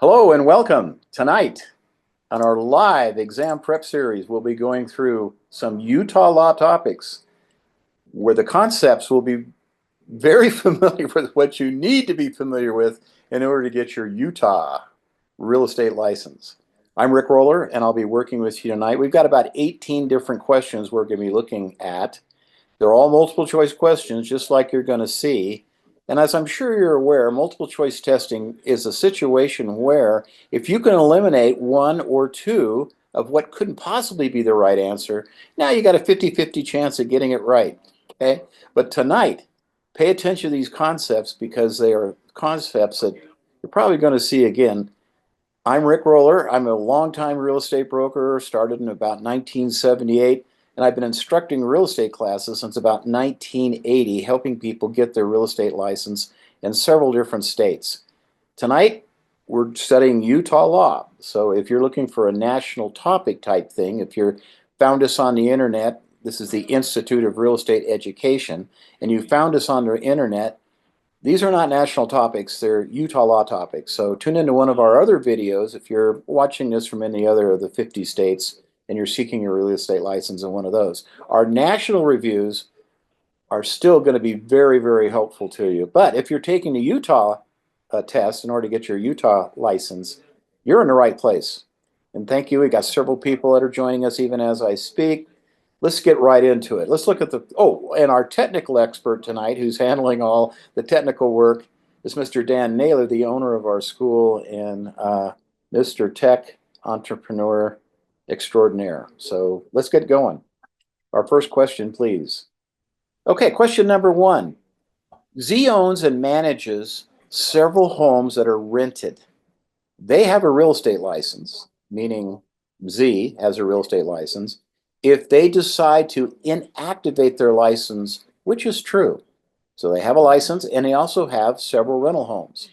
Hello and welcome. Tonight on our live exam prep series, we'll be going through some Utah law topics where the concepts will be very familiar with what you need to be familiar with in order to get your Utah real estate license. I'm Rick Roller and I'll be working with you tonight. We've got about 18 different questions we're going to be looking at. They're all multiple choice questions, just like you're going to see. And as I'm sure you're aware, multiple choice testing is a situation where if you can eliminate one or two of what couldn't possibly be the right answer, now you got a 50-50 chance of getting it right. Okay? But tonight, pay attention to these concepts because they are concepts that you're probably going to see again. I'm Rick Roller. I'm a longtime real estate broker, started in about 1978. And I've been instructing real estate classes since about 1980, helping people get their real estate license in several different states. Tonight, we're studying Utah law. So if you're looking for a national topic type thing, if you found us on the internet, this is the Institute of Real Estate Education, and you found us on the internet, these are not national topics, they're Utah law topics. So tune into one of our other videos if you're watching this from any other of the 50 states and you're seeking your real estate license in one of those. Our national reviews are still going to be very, very helpful to you. But if you're taking the Utah test in order to get your Utah license, you're in the right place. And thank you. We got several people that are joining us even as I speak. Let's get right into it. Let's look at and our technical expert tonight who's handling all the technical work is Mr. Dan Naylor, the owner of our school and Mr. Tech Entrepreneur Extraordinaire. So let's get going. Our first question, please. Okay, question number one. Z owns and manages several homes that are rented. They have a real estate license, meaning Z has a real estate license, if they decide to inactivate their license, which is true. So they have a license and they also have several rental homes.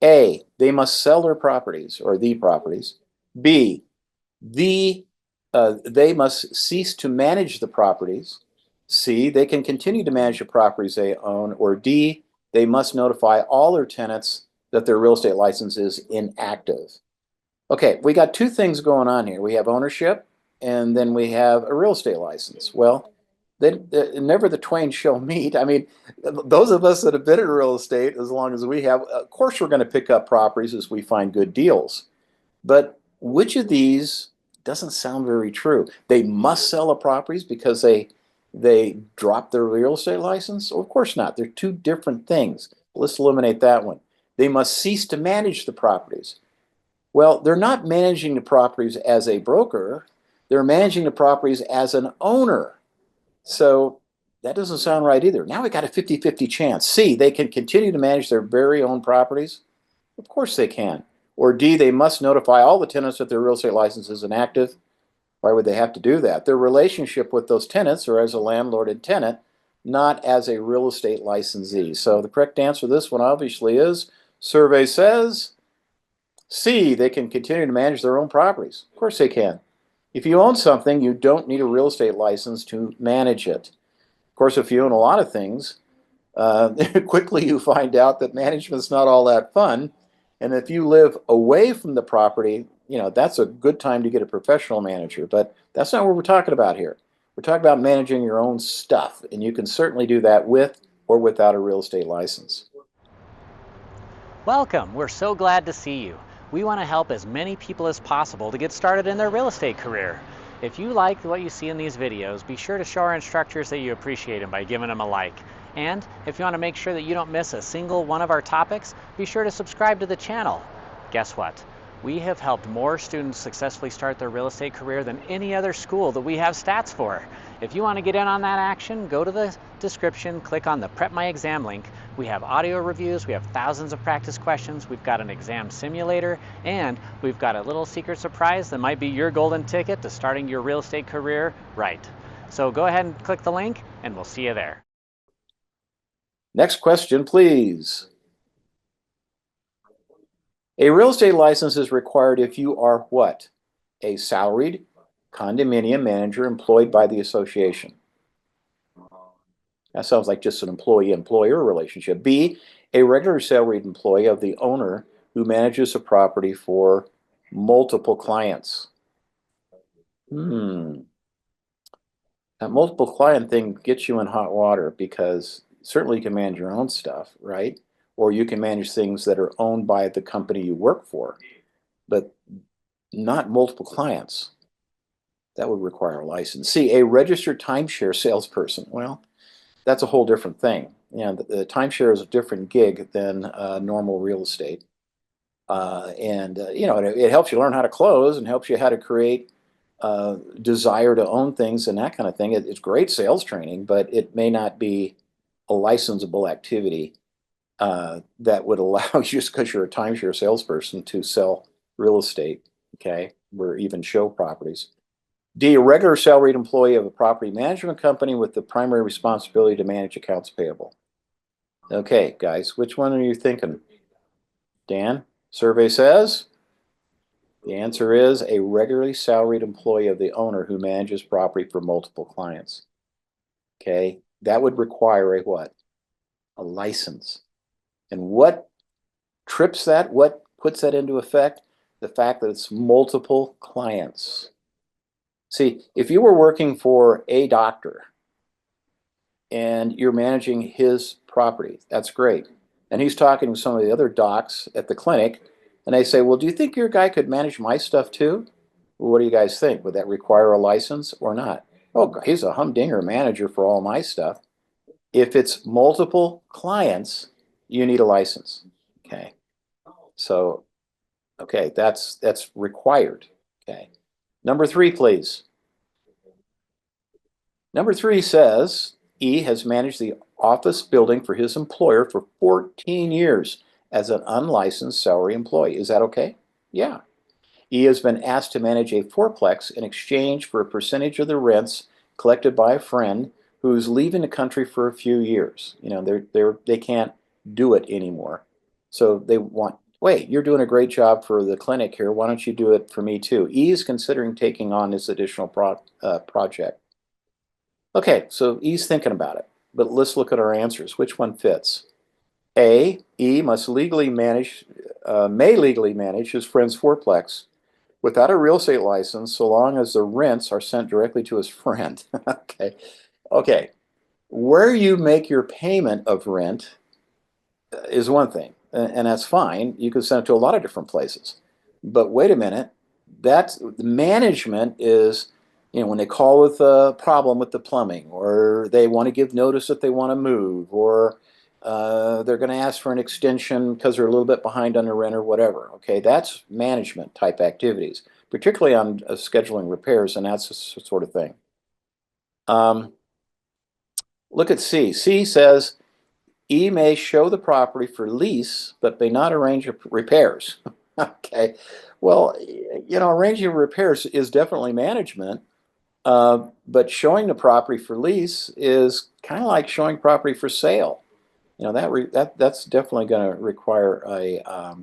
A, they must sell their properties or the properties. B, they must cease to manage the properties. C, they can continue to manage the properties they own. Or D, they must notify all their tenants that their real estate license is inactive. Okay, we got two things going on here. We have ownership and then we have a real estate license. Well, never the twain shall meet. I mean, those of us that have been in real estate as long as we have, of course, we're going to pick up properties as we find good deals. But which of these doesn't sound very true? They must sell the properties because they dropped their real estate license? Well, of course not. They're two different things. Let's eliminate that one. They must cease to manage the properties. Well, they're not managing the properties as a broker. They're managing the properties as an owner. So that doesn't sound right either. Now we got a 50-50 chance. C, they can continue to manage their very own properties. Of course they can. Or D, they must notify all the tenants that their real estate license is inactive. Why would they have to do that? Their relationship with those tenants are as a landlord and tenant, not as a real estate licensee. So the correct answer to this one obviously is, survey says, C, they can continue to manage their own properties. Of course they can. If you own something, you don't need a real estate license to manage it. Of course, if you own a lot of things, quickly you find out that management's not all that fun. And if you live away from the property, that's a good time to get a professional manager. But that's not what we're talking about here. We're talking about managing your own stuff. And you can certainly do that with or without a real estate license. Welcome. We're so glad to see you. We want to help as many people as possible to get started in their real estate career. If you like what you see in these videos, be sure to show our instructors that you appreciate them by giving them a like. And if you want to make sure that you don't miss a single one of our topics, be sure to subscribe to the channel. Guess what? We have helped more students successfully start their real estate career than any other school that we have stats for. If you want to get in on that action, go to the description, click on the PrepMyExam link. We have audio reviews, we have thousands of practice questions, we've got an exam simulator, and we've got a little secret surprise that might be your golden ticket to starting your real estate career right. So go ahead and click the link, and we'll see you there. Next question, please. A real estate license is required if you are what? A salaried condominium manager employed by the association. That sounds like just an employee-employer relationship. B, a regular salaried employee of the owner who manages a property for multiple clients. That multiple client thing gets you in hot water because certainly you can manage your own stuff, right? Or you can manage things that are owned by the company you work for, but not multiple clients. That would require a license. See, a registered timeshare salesperson. Well, that's a whole different thing. And the timeshare is a different gig than normal real estate. You know, it helps you learn how to close and helps you how to create desire to own things and that kind of thing. It's great sales training, but it may not be a licensable activity that would allow you, just because you're a timeshare salesperson, to sell real estate, okay, or even show properties. D, a regular salaried employee of a property management company with the primary responsibility to manage accounts payable. Okay, guys, which one are you thinking? Dan, survey says the answer is a regularly salaried employee of the owner who manages property for multiple clients. Okay, that would require a what? A license. And what trips that? What puts that into effect? The fact that it's multiple clients. See, if you were working for a doctor and you're managing his property, that's great. And he's talking to some of the other docs at the clinic, and they say, well, do you think your guy could manage my stuff too? Well, what do you guys think? Would that require a license or not? Oh, he's a humdinger manager for all my stuff. If it's multiple clients, you need a license. Okay. So, okay, that's required. Okay. Number 3, please. Number 3 says E has managed the office building for his employer for 14 years as an unlicensed salary employee. Is that okay? Yeah. E has been asked to manage a fourplex in exchange for a percentage of the rents collected by a friend who's leaving the country for a few years. You know, they can't do it anymore. So they want, wait, you're doing a great job for the clinic here. Why don't you do it for me too? E is considering taking on this additional project. Okay, so E's thinking about it, but let's look at our answers. Which one fits? A, E may legally manage his friend's fourplex without a real estate license, so long as the rents are sent directly to his friend. Okay. Where you make your payment of rent is one thing, and that's fine. You can send it to a lot of different places. But wait a minute, that's management is, you know, when they call with a problem with the plumbing, or they want to give notice that they want to move, or they're going to ask for an extension because they're a little bit behind on their rent or whatever. Okay, that's management type activities, particularly on scheduling repairs, and that's the sort of thing. Look at C. C says E may show the property for lease, but may not arrange repairs. Okay, well, you know, arranging repairs is definitely management, but showing the property for lease is kind of like showing property for sale. You know, that's definitely going to require a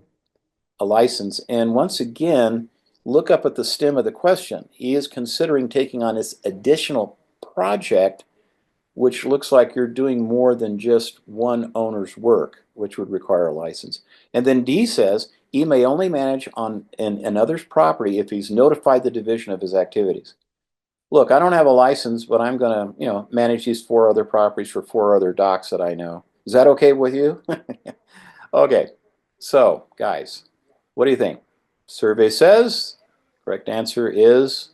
license. And once again, look up at the stem of the question. He is considering taking on this additional project, which looks like you're doing more than just one owner's work, which would require a license. And then D says he may only manage on another's property if he's notified the division of his activities. Look, I don't have a license, but I'm going to, you know, manage these 4 other properties for 4 other docs that I know. Is that okay with you? Okay, so guys, what do you think? Survey says correct answer is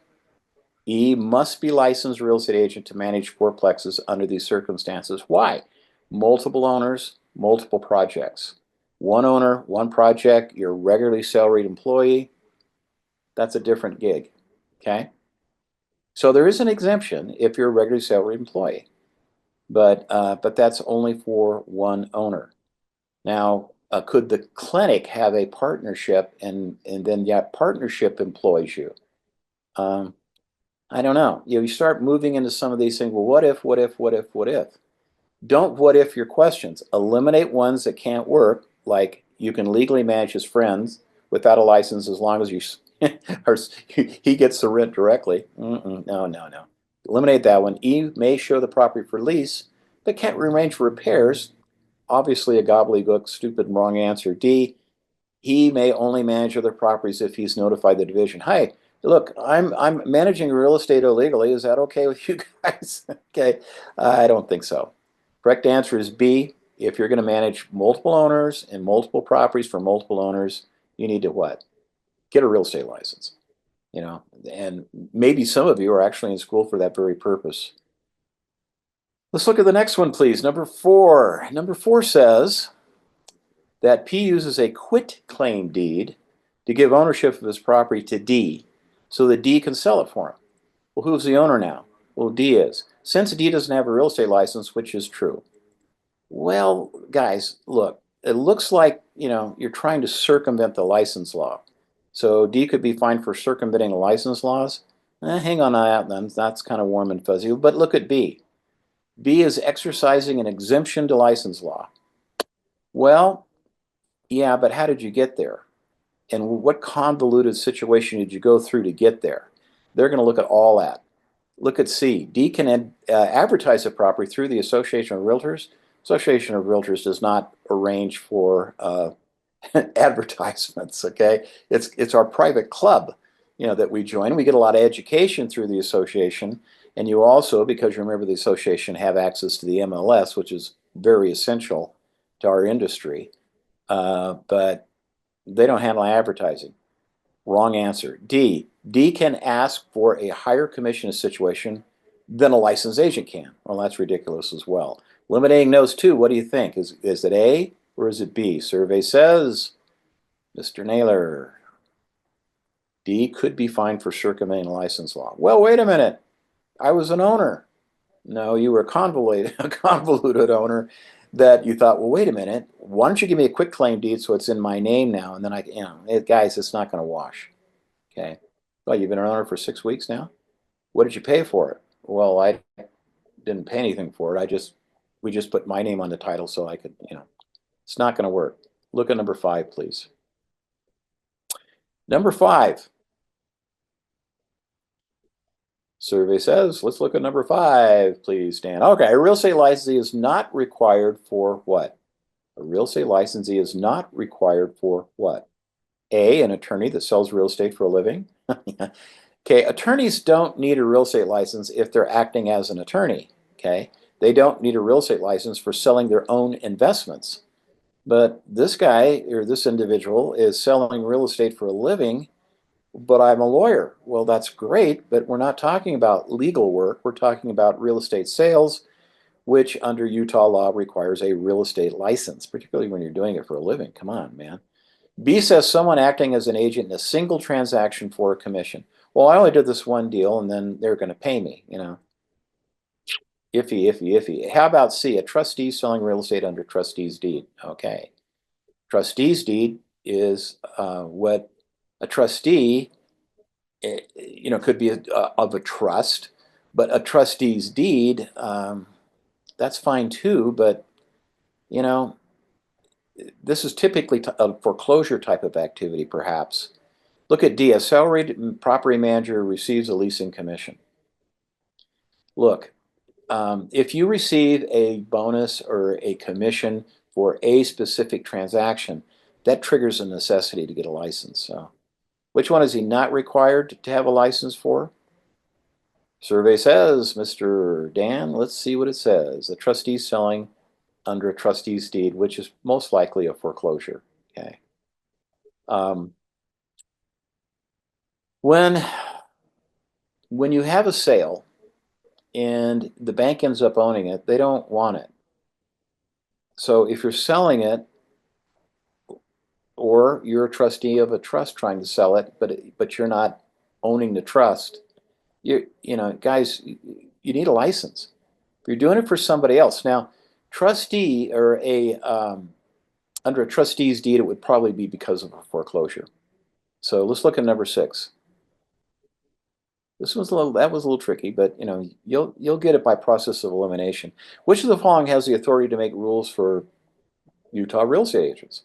E, must be licensed real estate agent to manage fourplexes under these circumstances. Why? Multiple owners, multiple projects. One owner, one project, you're a regularly salaried employee. That's a different gig, okay? So there is an exemption if you're a regularly salaried employee, but that's only for one owner. Now, could the clinic have a partnership and then that partnership employs you? I don't know. You start moving into some of these things. Well, what if, what if, what if, what if? Don't what if your questions. Eliminate ones that can't work, like you can legally manage his friends without a license as long as you or he gets the rent directly. No. Eliminate that one. E, may show the property for lease, but can't arrange for repairs. Obviously a gobbledygook, stupid, wrong answer. D, he may only manage other properties if he's notified the division. Hi, look, I'm managing real estate illegally. Is that okay with you guys? Okay, I don't think so. Correct answer is B. If you're going to manage multiple owners and multiple properties for multiple owners, you need to what? Get a real estate license. You know, and maybe some of you are actually in school for that very purpose. Let's look at the next one, please. Number 4. Number 4 says that P uses a quitclaim deed to give ownership of his property to D so that D can sell it for him. Well, who's the owner now? Well, D is. Since D doesn't have a real estate license, which is true. Well, guys, look, it looks like, you know, you're trying to circumvent the license law. So D could be fined for circumventing the license laws. Hang on that then. That's kind of warm and fuzzy. But look at B. B is exercising an exemption to license law. Well, yeah, but how did you get there? And what convoluted situation did you go through to get there? They're going to look at all that. Look at C. D can advertise a property through the Association of Realtors. Association of Realtors does not arrange for advertisements, okay? It's our private club, you know, that we join. We get a lot of education through the association, and you also, because you remember the association, have access to the MLS, which is very essential to our industry, but they don't handle advertising. Wrong answer. D. D can ask for a higher commission situation than a licensed agent can. Well, that's ridiculous as well. Eliminating those two, what do you think? Is it A or is it B? Survey says, Mr. Naylor, D could be fined for circumventing license law. Well, wait a minute. I was an owner. No, you were a convoluted owner that you thought, well, wait a minute. Why don't you give me a quitclaim deed so it's in my name now? And then guys, it's not going to wash. Okay. Well, you've been an owner for 6 weeks now. What did you pay for it? Well, I didn't pay anything for it. We just put my name on the title so I could, it's not going to work. Look at number 5, please. Number 5. Survey says, let's look at number 5, please, Dan. Okay, a real estate licensee is not required for what? A real estate licensee is not required for what? A, an attorney that sells real estate for a living. Okay, attorneys don't need a real estate license if they're acting as an attorney. Okay, they don't need a real estate license for selling their own investments. But this guy or this individual is selling real estate for a living, but I'm a lawyer. Well, that's great, but we're not talking about legal work. We're talking about real estate sales, which under Utah law requires a real estate license, particularly when you're doing it for a living. Come on, man. B says someone acting as an agent in a single transaction for a commission. Well, I only did this one deal and then they're going to pay me, Iffy, iffy, iffy. How about C, a trustee selling real estate under trustee's deed? Okay. Trustee's deed is what a trustee, could be of a trust, but a trustee's deed, that's fine too, but, this is typically a foreclosure type of activity, perhaps. Look at D. A salaried property manager receives a leasing commission. Look, if you receive a bonus or a commission for a specific transaction, that triggers a necessity to get a license. So, which one is he not required to have a license for? Survey says, Mr. Dan, let's see what it says. The trustee selling under a trustee's deed, which is most likely a foreclosure. Okay. When you have a sale and the bank ends up owning it, they don't want it. So if you're selling it, or you're a trustee of a trust trying to sell it, but you're not owning the trust, guys, you need a license. If you're doing it for somebody else. Now, trustee or under a trustee's deed, it would probably be because of a foreclosure. So let's look at number 6. That was a little tricky, but you'll get it by process of elimination. Which of the following has the authority to make rules for Utah real estate agents?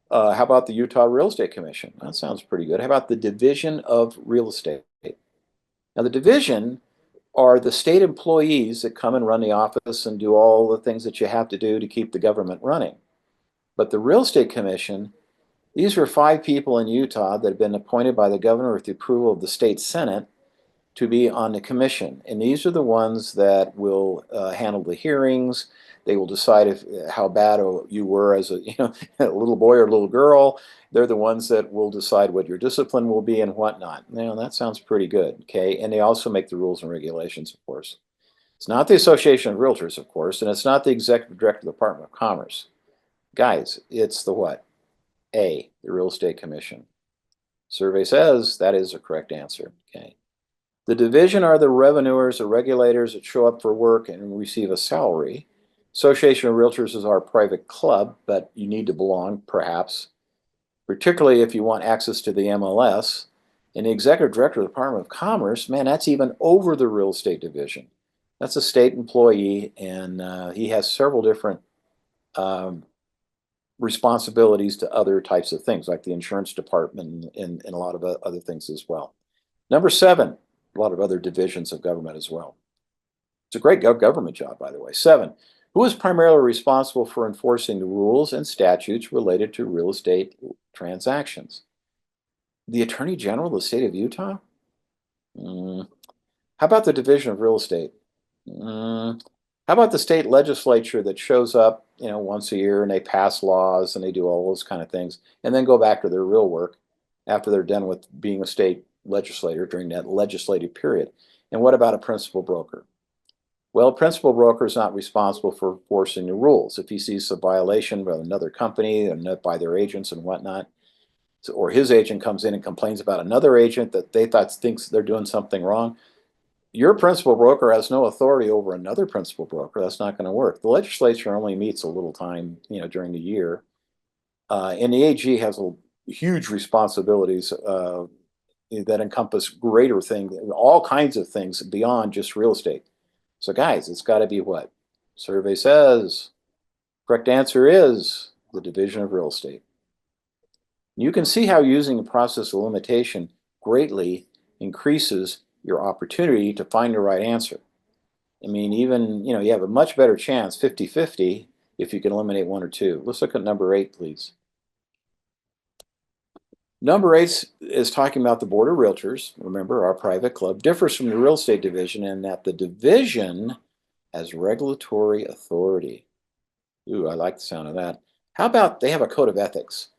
How about the Utah Real Estate Commission? That sounds pretty good. How about the Division of Real Estate? Now, the division are the state employees that come and run the office and do all the things that you have to do to keep the government running. But the Real Estate Commission These were 5 people in Utah that have been appointed by the governor with the approval of the state senate to be on the commission. And these are the ones that will handle the hearings. They will decide how bad you were as a a little boy or little girl. They're the ones that will decide what your discipline will be and whatnot. Now, that sounds pretty good, okay? And they also make the rules and regulations, of course. It's not the Association of Realtors, of course, and it's not the Executive Director of the Department of Commerce. Guys, it's the what? A, the Real Estate Commission. Survey says that is the correct answer, okay? The division are the revenuers, the regulators that show up for work and receive a salary. Association of Realtors is our private club, but you need to belong, perhaps, particularly if you want access to the MLS. And the executive director of the Department of Commerce, man, that's even over the real estate division. That's a state employee, and he has several different responsibilities to other types of things, like the insurance department and a lot of other things as well. Number 7, a lot of other divisions of government as well. It's a great government job, by the way. 7, who is primarily responsible for enforcing the rules and statutes related to real estate transactions? The Attorney General of the state of Utah? How about the Division of Real Estate? How about the state legislature that shows up, once a year and they pass laws and they do all those kind of things and then go back to their real work after they're done with being a state legislator during that legislative period? And what about a principal broker? Well, a principal broker is not responsible for enforcing the rules. If he sees a violation by another company and by their agents and whatnot, or his agent comes in and complains about another agent that they thinks they're doing something wrong, your principal broker has no authority over another principal broker. That's not going to work. The legislature only meets a little time, during the year, and the AG has huge responsibilities that encompass greater things, all kinds of things beyond just real estate. So, guys, it's got to be what? Survey says. Correct answer is the Division of Real Estate. You can see how using the process of limitation greatly increases your opportunity to find the right answer. I mean, even, you have a much better chance, 50-50, if you can eliminate 1 or 2. Let's look at number 8, please. Number 8 is talking about the Board of Realtors. Remember, our private club differs from the real estate division in that the division has regulatory authority. Ooh, I like the sound of that. How about they have a code of ethics?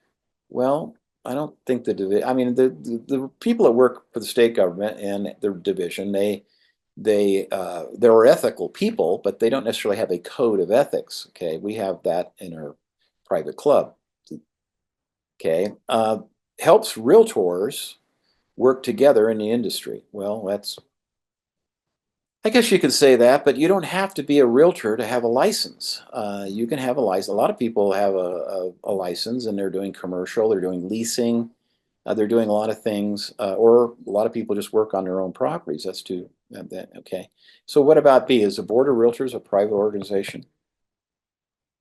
Well, I don't think the people that work for the state government and their division, they're ethical people, but they don't necessarily have a code of ethics. Okay, we have that in our private club. Okay, helps realtors work together in the industry. Well, I guess you could say that, but you don't have to be a realtor to have a license. You can have a license. A lot of people have a license and they're doing commercial, they're doing leasing, they're doing a lot of things, or a lot of people just work on their own properties. That's too, okay. So what about B? Is the Board of Realtors a private organization?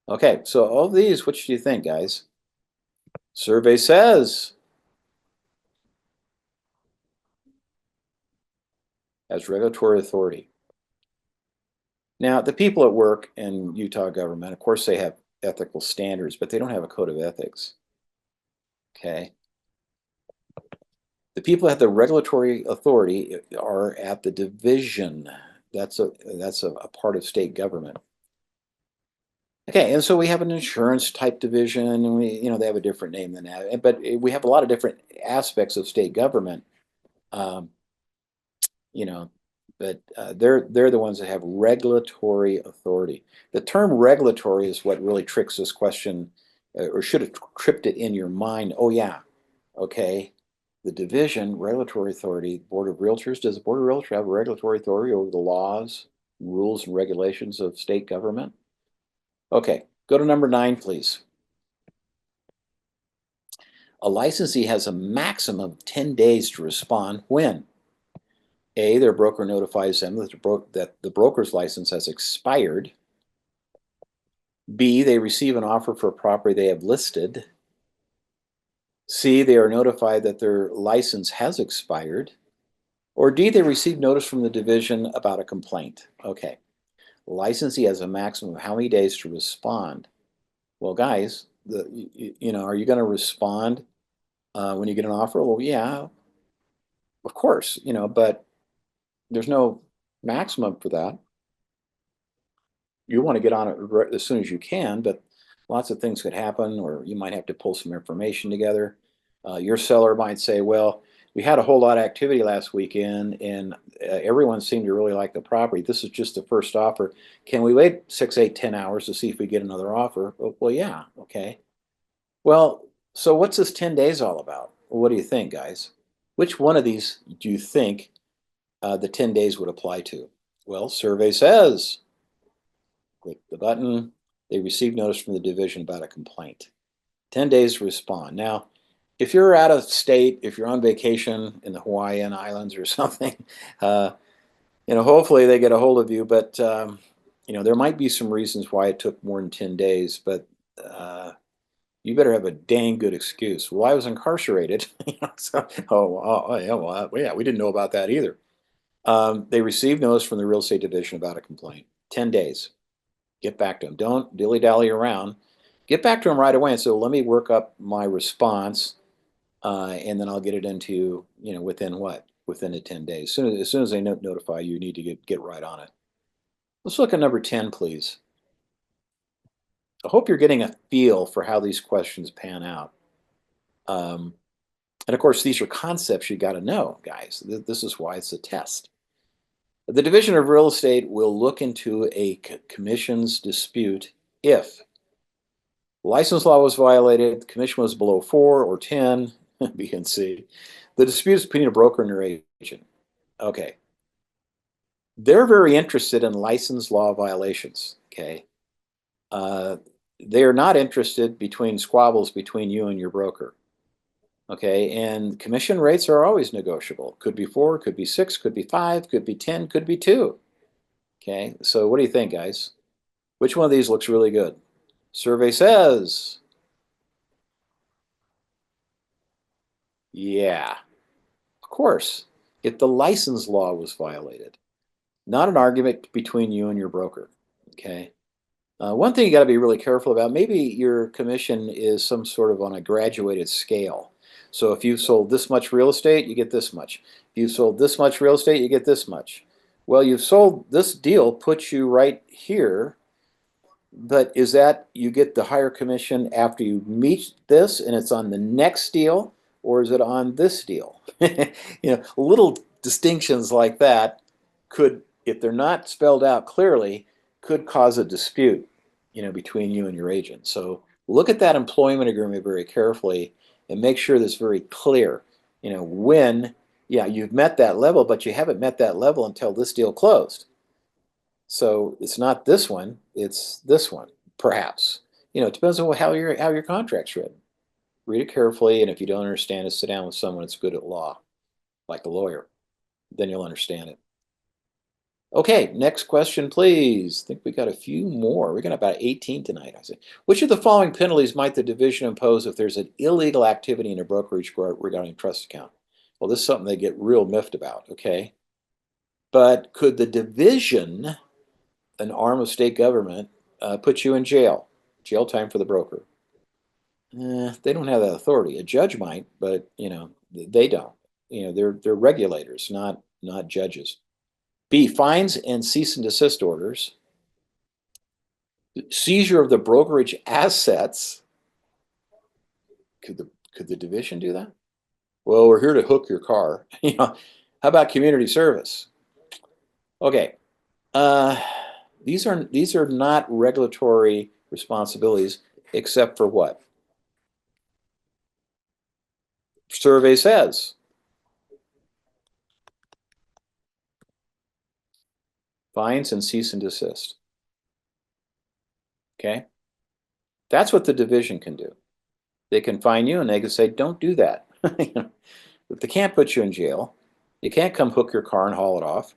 Okay, so all these, which do you think, guys? Survey says has regulatory authority. Now, the people at work in Utah government, of course, they have ethical standards, but they don't have a code of ethics. Okay. The people that have the regulatory authority are at the division. That's a part of state government. Okay, and so we have an insurance type division, and they have a different name than that. But we have a lot of different aspects of state government. But they're the ones that have regulatory authority. The term regulatory is what really tricks this question, or should have tripped it in your mind. Oh yeah, okay. The division, regulatory authority, Board of Realtors. Does the Board of Realtors have regulatory authority over the laws, rules, and regulations of state government? Okay, go to number 9, please. A licensee has a maximum of 10 days to respond when A, their broker notifies them that the broker's license has expired. B, they receive an offer for a property they have listed. C, they are notified that their license has expired. Or D, they receive notice from the division about a complaint. Okay, licensee has a maximum of how many days to respond? Well, guys, are you going to respond when you get an offer? Well, yeah, of course, but there's no maximum for that. You want to get on it as soon as you can, but lots of things could happen, or you might have to pull some information together. Your seller might say, well, we had a whole lot of activity last weekend, and everyone seemed to really like the property. This is just the first offer. Can we wait 6, 8, 10 hours to see if we get another offer? Well, yeah, okay. Well, so what's this 10 days all about? Well, what do you think, guys? Which one of these do you think the 10 days would apply to? Well, survey says, click the button, they received notice from the division about a complaint. 10 days to respond. Now, if you're out of state, if you're on vacation in the Hawaiian Islands or something, hopefully they get a hold of you, but there might be some reasons why it took more than 10 days, but you better have a dang good excuse. Well, I was incarcerated. Yeah, well, yeah, we didn't know about that either. They received notice from the real estate division about a complaint. 10 days. Get back to them. Don't dilly-dally around. Get back to them right away and say, well, let me work up my response, and then I'll get it into you, within what? Within the 10 days. As soon as they notify you, you need to get right on it. Let's look at number 10, please. I hope you're getting a feel for how these questions pan out. And of course, these are concepts you got to know, guys. This is why it's a test. The Division of Real Estate will look into a commission's dispute if license law was violated, the commission was below 4 or 10, B and C. The dispute is between a broker and their agent. Okay. They're very interested in license law violations. Okay. They're not interested between squabbles between you and your broker. Okay, and commission rates are always negotiable. Could be 4, could be 6, could be 5, could be 10, could be 2. Okay, so what do you think, guys? Which one of these looks really good? Survey says, yeah, of course, if the license law was violated, not an argument between you and your broker. Okay. One thing you got to be really careful about, maybe your commission is some sort of on a graduated scale. So if you've sold this much real estate, you get this much. If you've sold this much real estate, you get this much. Well, you've sold this deal, puts you right here, but is that you get the higher commission after you meet this and it's on the next deal, or is it on this deal? Little distinctions like that could, if they're not spelled out clearly, could cause a dispute, between you and your agent. So look at that employment agreement very carefully and make sure that's very clear. When, yeah, you've met that level, but you haven't met that level until this deal closed. So it's not this one, it's this one, perhaps. It depends on how your contract's written. Read it carefully, and if you don't understand it, sit down with someone that's good at law, like a lawyer. Then you'll understand it. Okay, next question, please. I think we got a few more. We got about 18 tonight, I say. Which of the following penalties might the division impose if there's an illegal activity in a brokerage regarding a trust account? Well, this is something they get real miffed about, okay? But could the division, an arm of state government, put you in jail? Jail time for the broker. They don't have that authority. A judge might, but they don't. They're regulators, not judges. B, fines and cease and desist orders. Seizure of the brokerage assets. Could the division do that? Well, we're here to hook your car. How about community service? Okay. These are not regulatory responsibilities, except for what? Survey says. Fines and cease and desist. Okay? That's what the division can do. They can fine you and they can say, don't do that. But they can't put you in jail. You can't come hook your car and haul it off.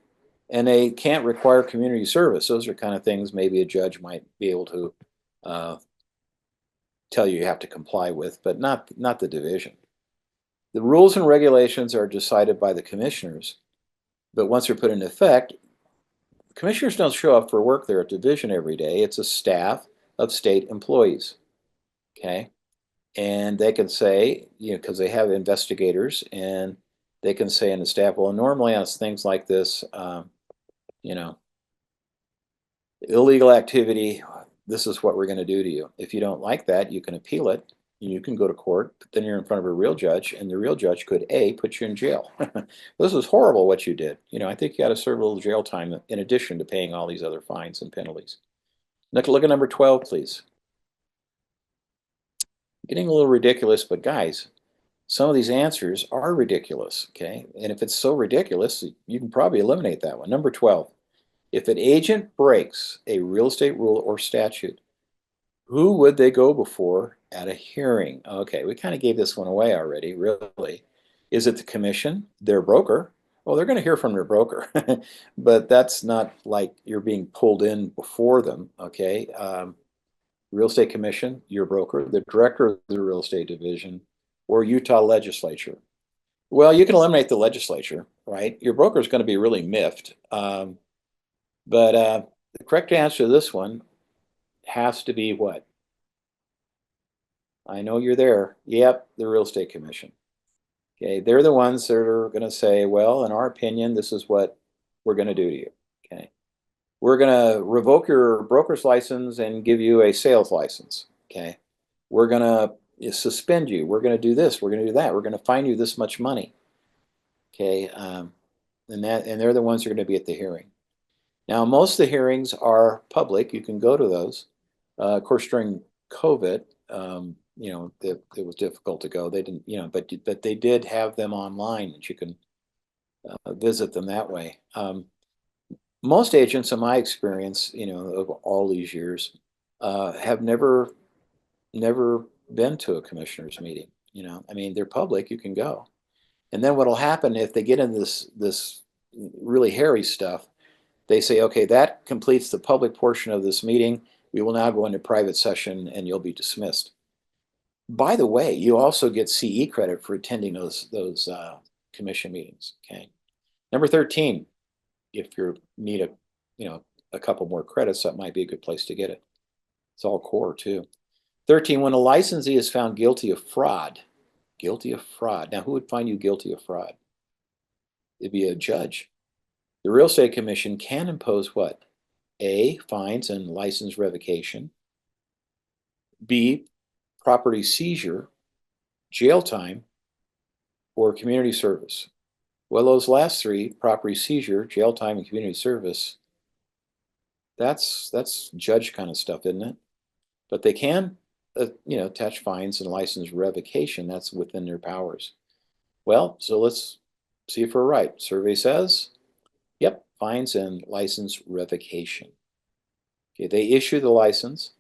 And they can't require community service. Those are kind of things maybe a judge might be able to tell you have to comply with, but not the division. The rules and regulations are decided by the commissioners, but once they're put into effect, commissioners don't show up for work there at division every day. It's a staff of state employees. okay? And they can say, because they have investigators, and they can say in the staff, well, normally on things like this, you know, illegal activity, this is what we're going to do to you. If you don't like that, you can appeal it. You can go to court, but then you're in front of a real judge, and the real judge could put you in jail. This is horrible what you did. I think you got to serve a little jail time in addition to paying all these other fines and penalties. Look at number 12, please. Getting a little ridiculous, but guys, some of these answers are ridiculous, okay? And if it's so ridiculous, you can probably eliminate that one. Number 12, if an agent breaks a real estate rule or statute, who would they go before at a hearing? Okay, we kind of gave this one away already, really. Is it the commission, their broker? Well, they're going to hear from their broker, but that's not like you're being pulled in before them, okay? Real estate commission, your broker, the director of the real estate division, or Utah legislature. Well, you can eliminate the legislature, right? Your broker is going to be really miffed. But the correct answer to this one has to be what? I know you're there. Yep, the real estate commission. Okay, they're the ones that are going to say, well, in our opinion, this is what we're going to do to you. Okay, we're going to revoke your broker's license and give you a sales license. Okay, we're going to suspend you. We're going to do this. We're going to do that. We're going to fine you this much money. Okay, and they're the ones who are going to be at the hearing. Now, most of the hearings are public. You can go to those. Of course, during COVID, it was difficult to go. They didn't, but they did have them online, and you can visit them that way. Most agents, in my experience, of all these years, have never been to a commissioner's meeting. I mean, they're public. You can go, and then what'll happen if they get in this really hairy stuff? They say, okay, that completes the public portion of this meeting. We will now go into private session, and you'll be dismissed. By the way, you also get CE credit for attending those commission meetings. Okay. Number 13, if you need a couple more credits, that might be a good place to get it. It's all core too. 13, when a licensee is found guilty of fraud. Guilty of fraud. Now, who would find you guilty of fraud? It'd be a judge. The Real Estate Commission can impose what? A, fines and license revocation. B, property seizure, jail time, or community service. Well, those last three, property seizure, jail time, and community service, that's judge kind of stuff, isn't it? But they can, attach fines and license revocation. That's within their powers. Well, so let's see if we're right. Survey says, yep, fines and license revocation. Okay, they issue the license.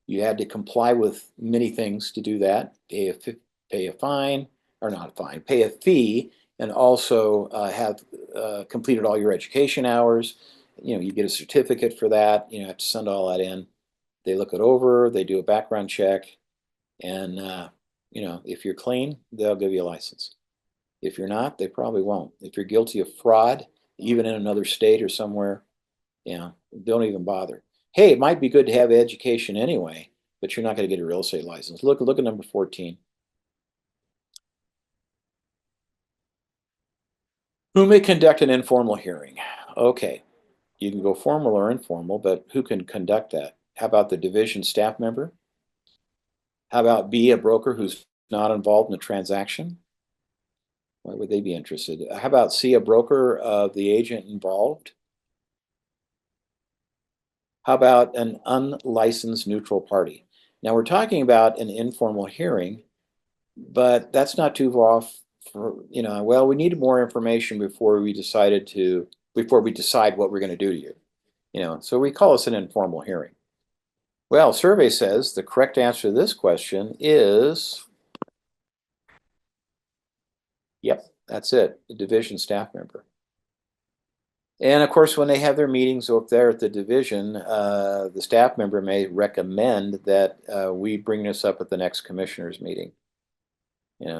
You had to comply with many things to do that. Pay a fine, or not a fine, pay a fee, and also have completed all your education hours. You get a certificate for that. You have to send all that in. They look it over. They do a background check, and if you're clean, they'll give you a license. If you're not, they probably won't. If you're guilty of fraud, even in another state or somewhere, don't even bother. Hey, it might be good to have education anyway, but you're not going to get a real estate license. Look at number 14. Who may conduct an informal hearing? Okay, you can go formal or informal, but who can conduct that? How about the division staff member? How about B, a broker who's not involved in the transaction? Why would they be interested? How about C, a broker of the agent involved? How about an unlicensed neutral party? Now we're talking about an informal hearing, but that's not too off for, well, we need more information before we decide what we're going to do to you. So we call this an informal hearing. Well, survey says the correct answer to this question is, yep, that's it, the division staff member. And of course, when they have their meetings up there at the division, the staff member may recommend that we bring this up at the next commissioners meeting.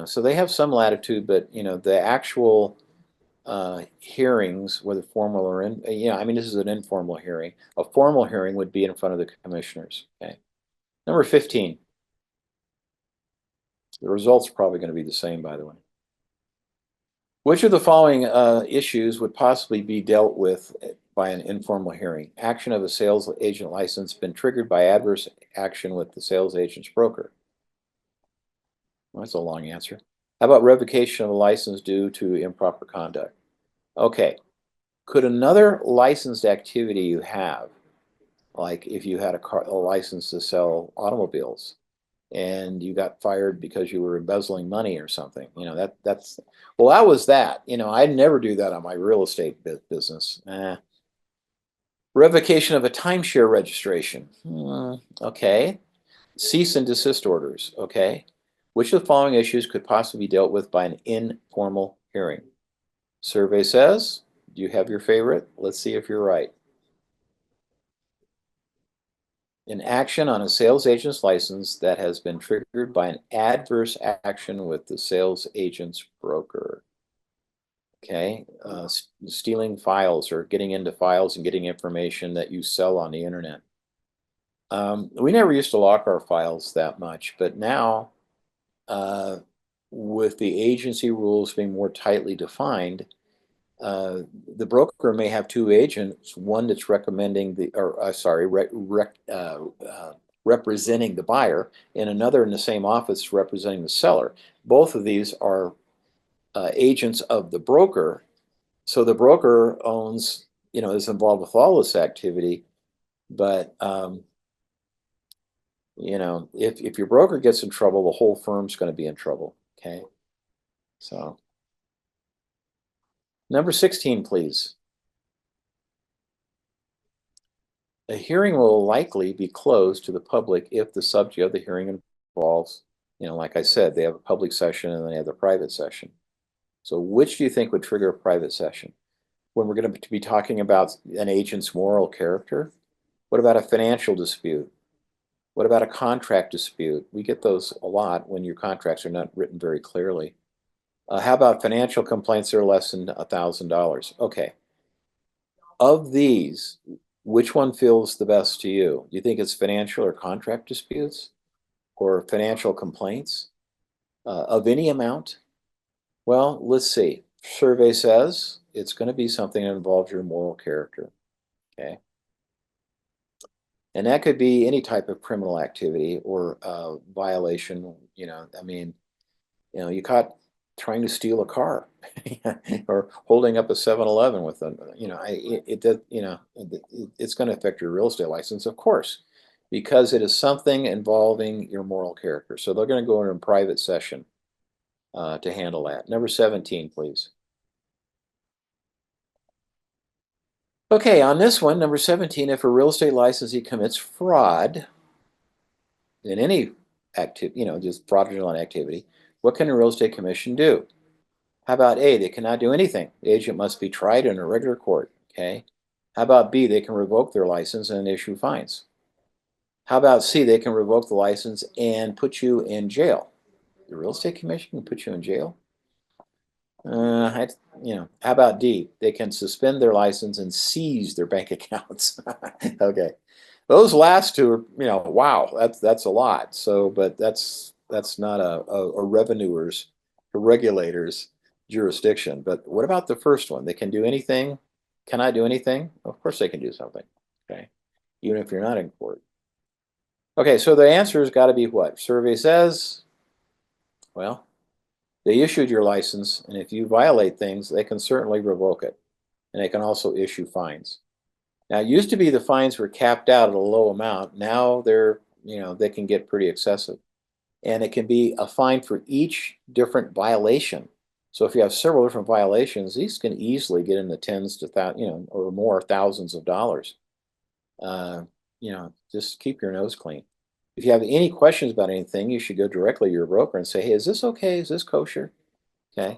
So they have some latitude, but the actual hearings, whether formal or this is an informal hearing. A formal hearing would be in front of the commissioners. Okay. Number 15. The result's probably going to be the same, by the way. Which of the following issues would possibly be dealt with by an informal hearing? Action of a sales agent license been triggered by adverse action with the sales agent's broker. Well, that's a long answer. How about revocation of a license due to improper conduct? Okay. Could another licensed activity you have, like if you had a license to sell automobiles and you got fired because you were embezzling money or something, that's, well, that was that. I'd never do that on my real estate business. Revocation of a timeshare registration. Okay. Cease and desist orders. Okay. Which of the following issues could possibly be dealt with by an informal hearing? Survey says, do you have your favorite? Let's see if you're right. An action on a sales agent's license that has been triggered by an adverse action with the sales agent's broker. Okay, stealing files or getting into files and getting information that you sell on the internet. We never used to lock our files that much, but now with the agency rules being more tightly defined, the broker may have two agents, one that's recommending representing the buyer, and another in the same office representing the seller. Both of these are agents of the broker, so the broker owns, is involved with all this activity. But if your broker gets in trouble, the whole firm's going to be in trouble. Okay, so. Number 16, please. A hearing will likely be closed to the public if the subject of the hearing involves, like I said, they have a public session and then they have the private session. So which do you think would trigger a private session? When we're going to be talking about an agent's moral character? What about a financial dispute? What about a contract dispute? We get those a lot when your contracts are not written very clearly. How about financial complaints that are less than $1,000? Okay. Of these, which one feels the best to you? Do you think it's financial or contract disputes or financial complaints of any amount? Well, let's see. Survey says it's going to be something that involves your moral character. Okay. And that could be any type of criminal activity or violation. You caught trying to steal a car or holding up a 7-Eleven with them. It's going to affect your real estate license, of course, because it is something involving your moral character. So they're going to go in a private session to handle that. Number 17, please. Okay, on this one, number 17, if a real estate licensee commits fraud in any activity, just fraudulent activity, what can a real estate commission do? How about A, they cannot do anything. The agent must be tried in a regular court, okay? How about B, they can revoke their license and issue fines? How about C, they can revoke the license and put you in jail? The real estate commission can put you in jail? How about D, they can suspend their license and seize their bank accounts? Okay. Those last two are, wow, that's a lot. So, but that's not a regulator's jurisdiction. But what about the first one? They can do anything? Can I do anything? Of course they can do something. Okay. Even if you're not in court. Okay, so the answer has got to be what? Survey says, well, they issued your license, and if you violate things, they can certainly revoke it. And they can also issue fines. Now, it used to be the fines were capped out at a low amount. Now they can get pretty excessive. And it can be a fine for each different violation. So if you have several different violations, these can easily get in the tens to or more thousands of dollars. Just keep your nose clean. If you have any questions about anything, you should go directly to your broker and say, hey, is this okay? Is this kosher? Okay.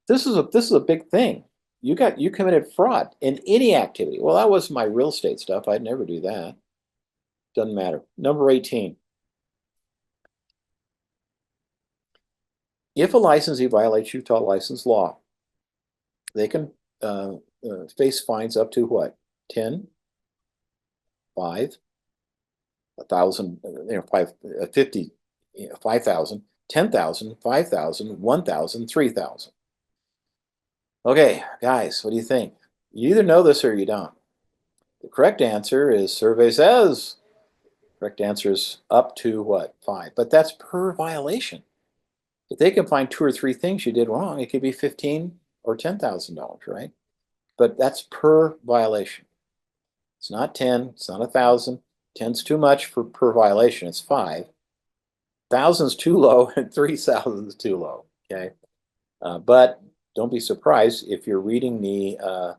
This is a big thing. You committed fraud in any activity. Well, that was my real estate stuff. I'd never do that. Doesn't matter. Number 18. If a licensee violates Utah license law, they can face fines up to what? 10, 5, 1,000, 50, 5,000, $10,000, $5,000, $1,000, $3,000. Okay, guys, what do you think? You either know this or you don't. The correct answer is survey says. Correct answer is up to what? 5. But that's per violation. If they can find 2 or 3 things you did wrong, it could be $15,000 or $10,000, right? But that's per violation. It's not 10. It's not 1,000. 10's too much for per violation. It's 5. 1,000's too low, and 3,000's too low. Okay, but don't be surprised if you're reading the.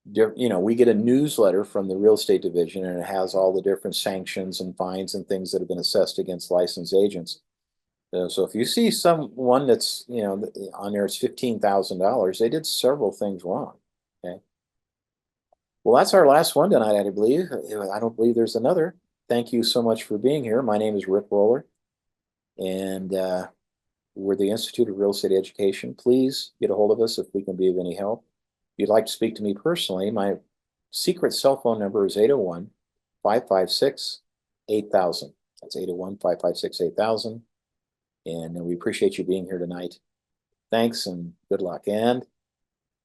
We get a newsletter from the real estate division, and it has all the different sanctions and fines and things that have been assessed against licensed agents. So if you see someone that's on there, it's $15,000. They did several things wrong. Okay. Well, that's our last one tonight, I believe. I don't believe there's another. Thank you so much for being here. My name is Rick Roller, and we're the Institute of Real Estate Education. Please get a hold of us if we can be of any help. If you'd like to speak to me personally, my secret cell phone number is 801-556-8000. That's 801-556-8000. And we appreciate you being here tonight. Thanks and good luck. And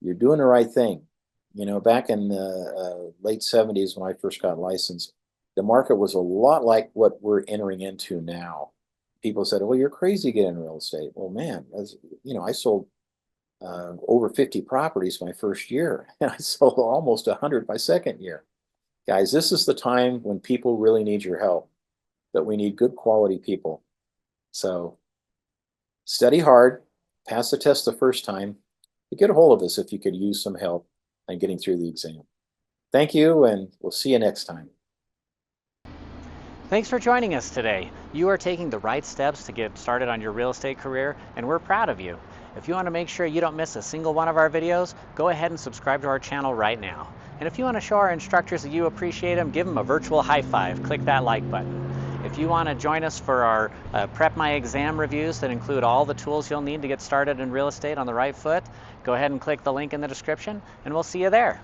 you're doing the right thing. Back in the late 70s when I first got licensed, the market was a lot like what we're entering into now. People said, well, you're crazy getting into real estate. Well, man, I sold over 50 properties my first year, and I sold almost 100 my second year. Guys, this is the time when people really need your help, that we need good quality people. So study hard, pass the test the first time, but get a hold of us if you could use some help on getting through the exam. Thank you, and we'll see you next time. Thanks for joining us today. You are taking the right steps to get started on your real estate career, and we're proud of you. If you want to make sure you don't miss a single one of our videos, go ahead and subscribe to our channel right now. And if you want to show our instructors that you appreciate them, give them a virtual high five. Click that like button. If you want to join us for our PrepMyExam reviews that include all the tools you'll need to get started in real estate on the right foot, go ahead and click the link in the description, and we'll see you there.